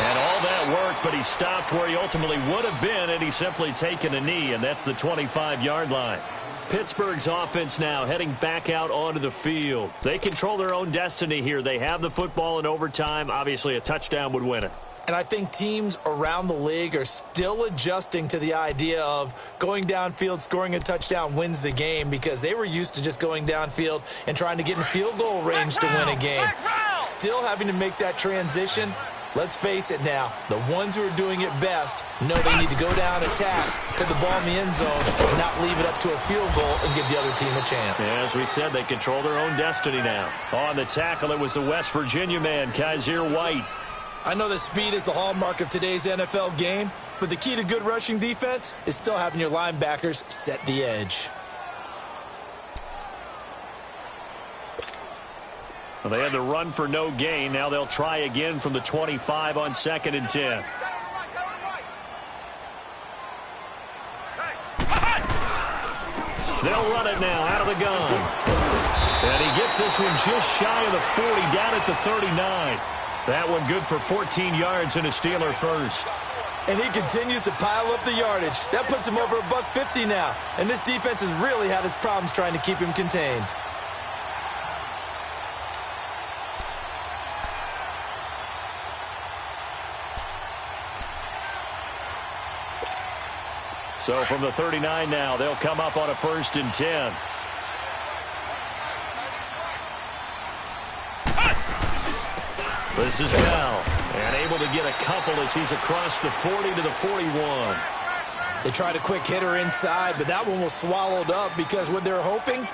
And all that work, but he stopped where he ultimately would have been, and he's simply taken a knee, and that's the 25-yard line. Pittsburgh's offense now heading back out onto the field. They control their own destiny here. They have the football in overtime. Obviously, a touchdown would win it. And I think teams around the league are still adjusting to the idea of going downfield, scoring a touchdown wins the game, because they were used to just going downfield and trying to get in field goal range to win a game. Still having to make that transition. Let's face it now, the ones who are doing it best know they need to go down, attack, put the ball in the end zone, and not leave it up to a field goal and give the other team a chance. Yeah, as we said, they control their own destiny now. On the tackle, it was the West Virginia man, Kaiser White. I know that speed is the hallmark of today's NFL game, but the key to good rushing defense is still having your linebackers set the edge. Well, they had the run for no gain. Now they'll try again from the 25 on 2nd and 10. They'll run it now out of the gun. And he gets this one just shy of the 40, down at the 39. That one good for 14 yards and a Steeler first. And he continues to pile up the yardage. That puts him over $150 now. And this defense has really had its problems trying to keep him contained. So from the 39 now, they'll come up on a 1st and 10. This is Bell, and able to get a couple as he's across the 40 to the 41. They tried a quick hitter inside, but that one was swallowed up because what they're hoping,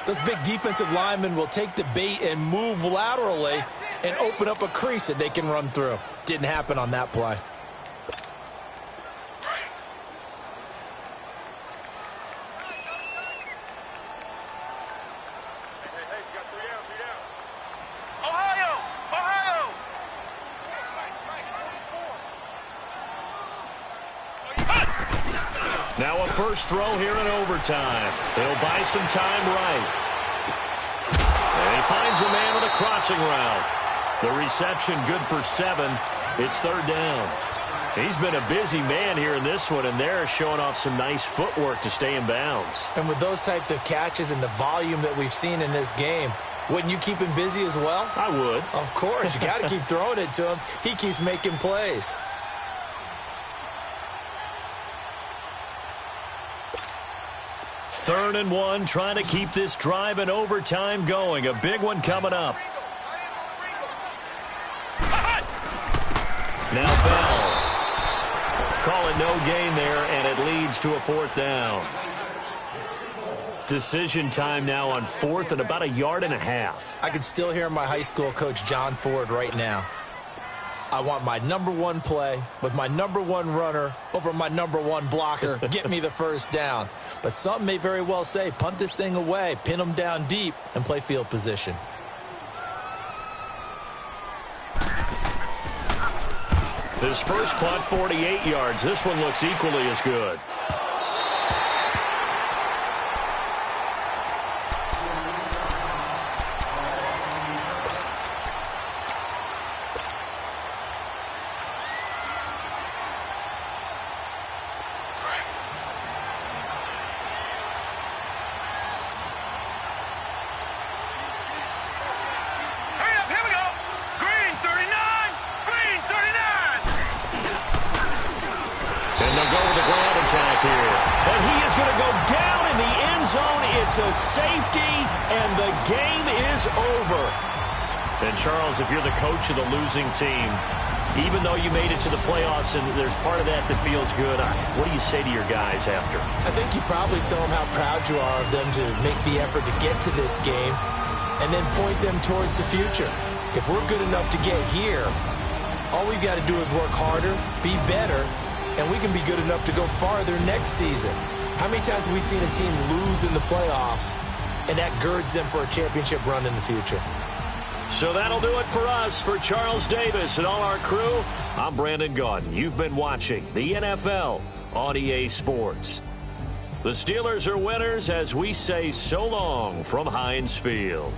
those big defensive linemen will take the bait and move laterally and open up a crease that they can run through. Didn't happen on that play. Now a first throw here in overtime. He'll buy some time right. And he finds a man on the crossing route. The reception good for 7. It's 3rd down. He's been a busy man here in this one, and they're showing off some nice footwork to stay in bounds. And with those types of catches and the volume that we've seen in this game, wouldn't you keep him busy as well? I would. Of course. You got to keep throwing it to him. He keeps making plays. Third and 1, trying to keep this drive in overtime going. A big one coming up. Now Bell. Call it no gain there, and it leads to a 4th down. Decision time now on 4th and about 1.5 yards. I can still hear my high school coach, John Ford, right now. I want my #1 play with my #1 runner over my #1 blocker. Get me the first down. But some may very well say, punt this thing away, pin them down deep, and play field position. His first punt, 48 yards. This one looks equally as good. is going to go down in the end zone. It's a safety, and the game is over. And, Charles, if you're the coach of the losing team, even though you made it to the playoffs and there's part of that feels good, what do you say to your guys after? I think you probably tell them how proud you are of them to make the effort to get to this game and then point them towards the future. If we're good enough to get here, all we've got to do is work harder, be better, and we can be good enough to go farther next season. How many times have we seen a team lose in the playoffs, and that girds them for a championship run in the future? So that'll do it for us. For Charles Davis and all our crew, I'm Brandon Gaudin. You've been watching the NFL on EA Sports. The Steelers are winners as we say so long from Heinz Field.